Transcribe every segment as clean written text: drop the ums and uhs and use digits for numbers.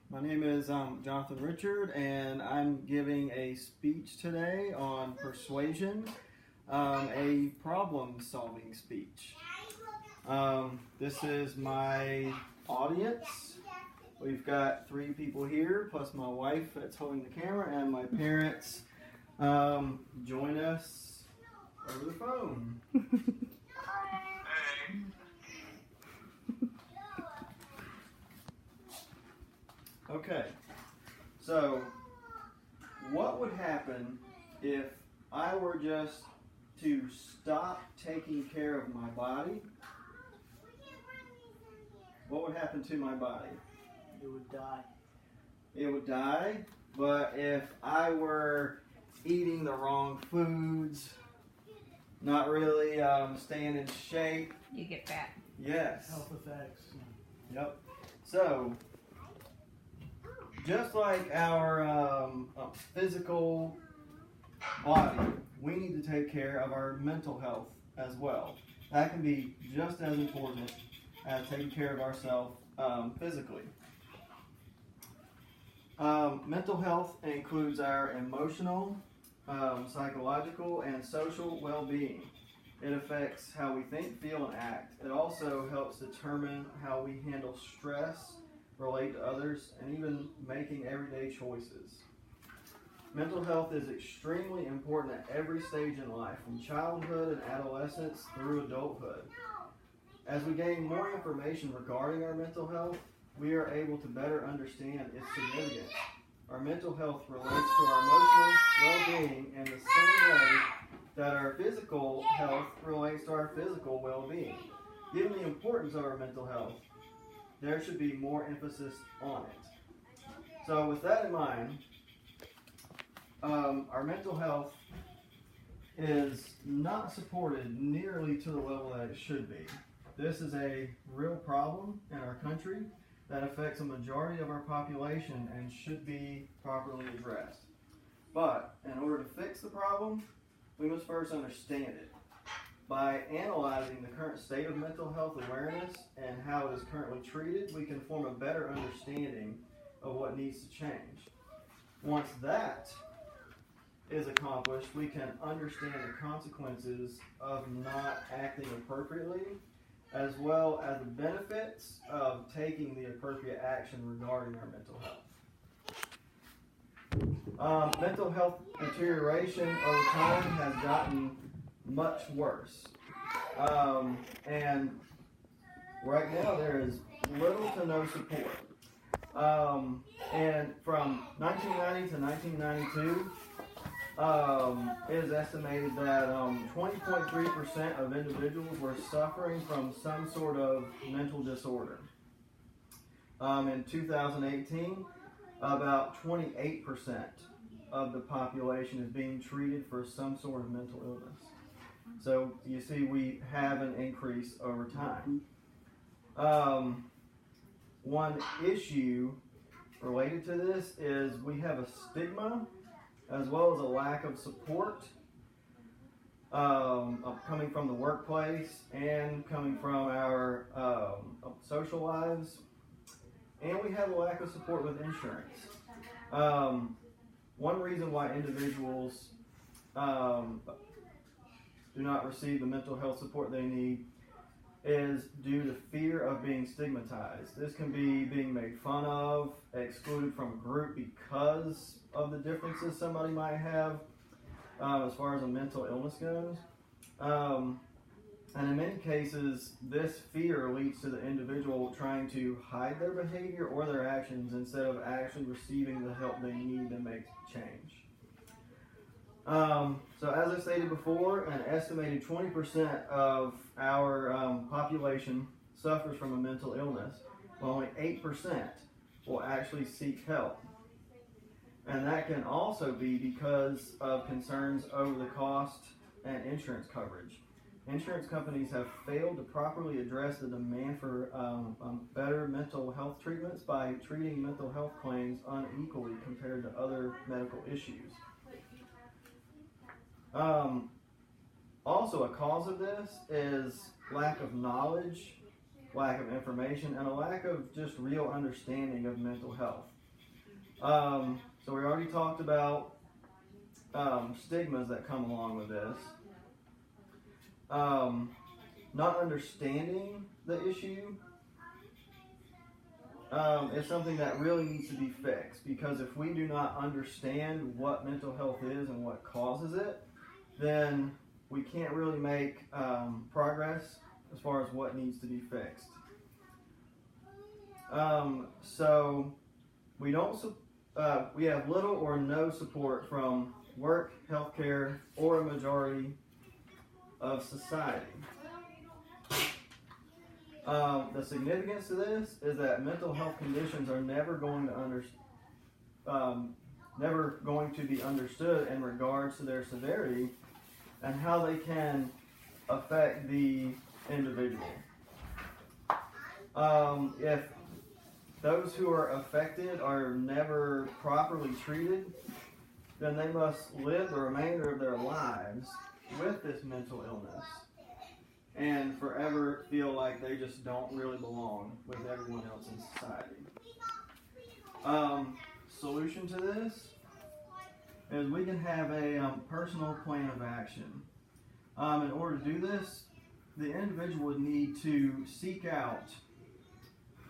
My name is Jonathan Richard, and I'm giving a speech today on persuasion, a problem-solving speech. This is my audience. We've got 3 people here, plus my wife that's holding the camera, and my parents join us over the phone. Okay, so what would happen if I were just to stop taking care of my body? What would happen to my body? It would die. It would die, but if I were eating the wrong foods, not really staying in shape. You get fat. Yes. Health effects. Yep. So, just like our physical body, we need to take care of our mental health as well. That can be just as important as taking care of ourselves physically. Mental health includes our emotional, psychological, and social well-being. It affects how we think, feel, and act. It also helps determine how we handle stress, relate to others, and even making everyday choices. Mental health is extremely important at every stage in life, from childhood and adolescence through adulthood. As we gain more information regarding our mental health, we are able to better understand its significance. Our mental health relates to our emotional well-being in the same way that our physical health relates to our physical well-being. Given the importance of our mental health, there should be more emphasis on it. So with that in mind, our mental health is not supported nearly to the level that it should be. This is a real problem in our country that affects a majority of our population and should be properly addressed. But in order to fix the problem, we must first understand it. By analyzing the current state of mental health awareness and how it is currently treated, we can form a better understanding of what needs to change. Once that is accomplished, we can understand the consequences of not acting appropriately, as well as the benefits of taking the appropriate action regarding our mental health. Mental health deterioration over time has gotten much worse. And right now there is little to no support. And from 1990 to 1992, it is estimated that 20.3% of individuals were suffering from some sort of mental disorder. In 2018, about 28% of the population is being treated for some sort of mental illness. So you see, we have an increase over time. One issue related to this is we have a stigma as well as a lack of support coming from the workplace and coming from our social lives. And we have a lack of support with insurance. One reason why individuals do not receive the mental health support they need is due to fear of being stigmatized. This can be being made fun of, excluded from a group because of the differences somebody might have as far as a mental illness goes. And in many cases, this fear leads to the individual trying to hide their behavior or their actions instead of actually receiving the help they need to make change. So as I stated before, an estimated 20% of our population suffers from a mental illness, but only 8% will actually seek help. And that can also be because of concerns over the cost and insurance coverage. Insurance companies have failed to properly address the demand for better mental health treatments by treating mental health claims unequally compared to other medical issues. Also, a cause of this is lack of knowledge, lack of information, and a lack of just real understanding of mental health. So we already talked about stigmas that come along with this. Not understanding the issue is something that really needs to be fixed, because if we do not understand what mental health is and what causes it, then we can't really make progress as far as what needs to be fixed. So we have little or no support from work, healthcare, or a majority of society. The significance to this is that mental health conditions are never going to be understood in regards to their severity and how they can affect the individual. If those who are affected are never properly treated, then they must live the remainder of their lives with this mental illness and forever feel like they just don't really belong with everyone else in society. Solution to this is we can have a personal plan of action. In order to do this, the individual would need to seek out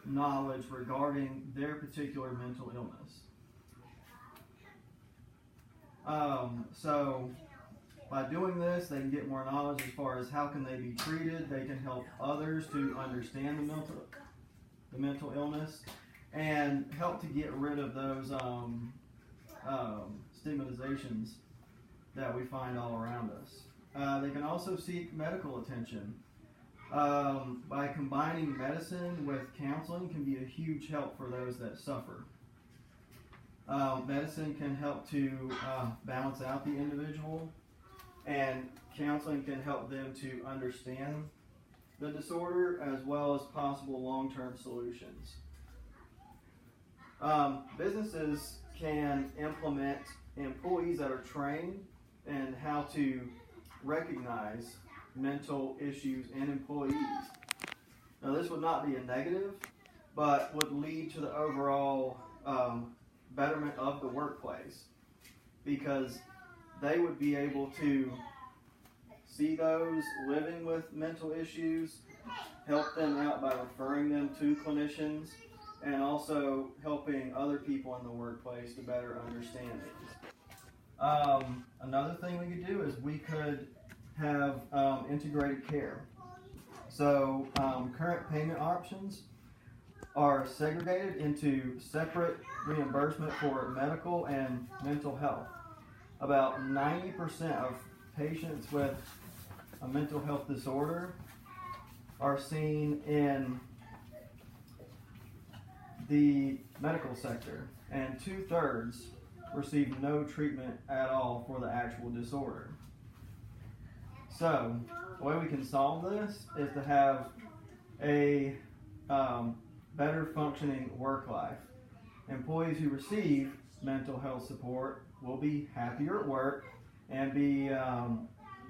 knowledge regarding their particular mental illness. So by doing this, they can get more knowledge as far as how can they be treated. They can help others to understand the mental illness and help to get rid of those stigmatizations that we find all around us. They can also seek medical attention. By combining medicine with counseling can be a huge help for those that suffer. Medicine can help to balance out the individual, and counseling can help them to understand the disorder as well as possible long-term solutions. Businesses can implement employees that are trained in how to recognize mental issues in employees. Now, this would not be a negative, but would lead to the overall betterment of the workplace, because they would be able to see those living with mental issues, help them out by referring them to clinicians, and also helping other people in the workplace to better understand these. Another thing we could do is we could have integrated care. So current payment options are segregated into separate reimbursement for medical and mental health. About 90% of patients with a mental health disorder are seen in the medical sector, and 2/3 receive no treatment at all for the actual disorder. So, the way we can solve this is to have a better functioning work life. Employees who receive mental health support will be happier at work and be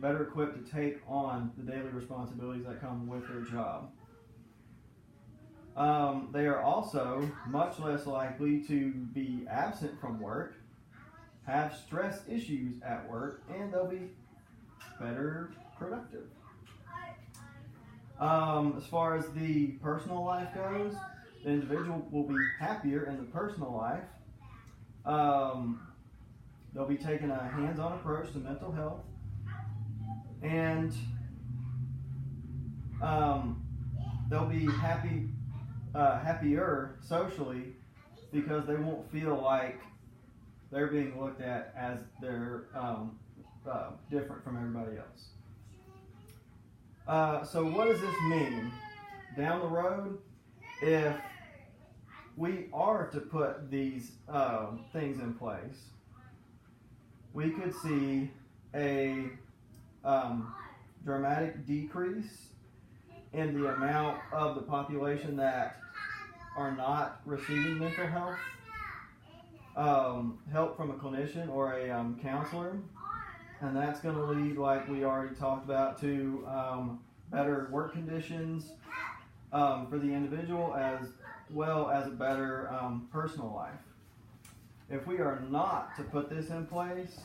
better equipped to take on the daily responsibilities that come with their job. They are also much less likely to be absent from work, have stress issues at work, and they'll be better productive. As far as the personal life goes, the individual will be happier in the personal life. They'll be taking a hands-on approach to mental health, and they'll be happier socially, because they won't feel like they're being looked at as they're different from everybody else. So what does this mean? Down the road, if we are to put these things in place, we could see a dramatic decrease in the amount of the population that are not receiving mental health help from a clinician or a counselor, and that's going to lead, like we already talked about, to better work conditions for the individual as well as a better personal life. If we are not to put this in place,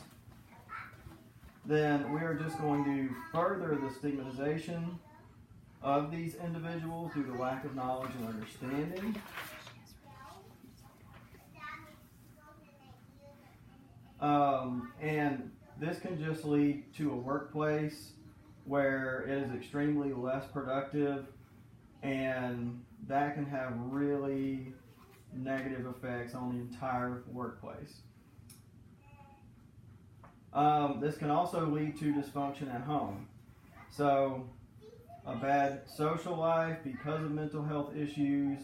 then we are just going to further the stigmatization of these individuals due to lack of knowledge and understanding. And this can just lead to a workplace where it is extremely less productive, and that can have really negative effects on the entire workplace. This can also lead to dysfunction at home. So a bad social life because of mental health issues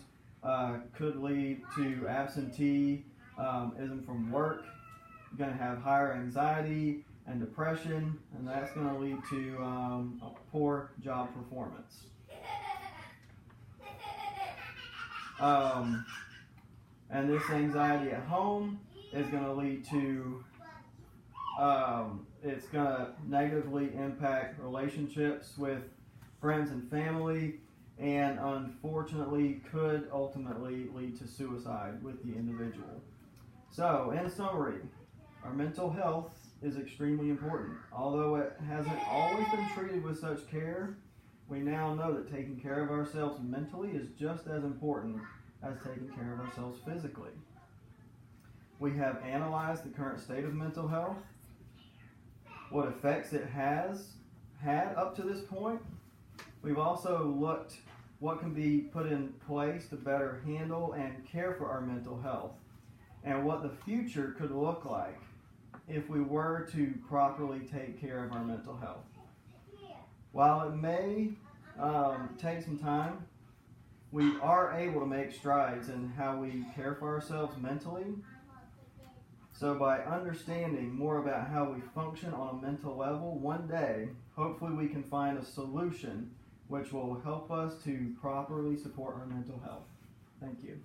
could lead to absenteeism from work. You're going to have higher anxiety and depression, and that's going to lead to a poor job performance. And this anxiety at home is going to lead to, it's going to negatively impact relationships with friends and family, and unfortunately could ultimately lead to suicide with the individual. So, in summary, our mental health is extremely important. Although it hasn't always been treated with such care, we now know that taking care of ourselves mentally is just as important as taking care of ourselves physically. We have analyzed the current state of mental health, what effects it has had up to this point. We've also looked what can be put in place to better handle and care for our mental health, and what the future could look like if we were to properly take care of our mental health. While it may take some time, we are able to make strides in how we care for ourselves mentally. So by understanding more about how we function on a mental level, one day, hopefully we can find a solution which will help us to properly support our mental health. Thank you.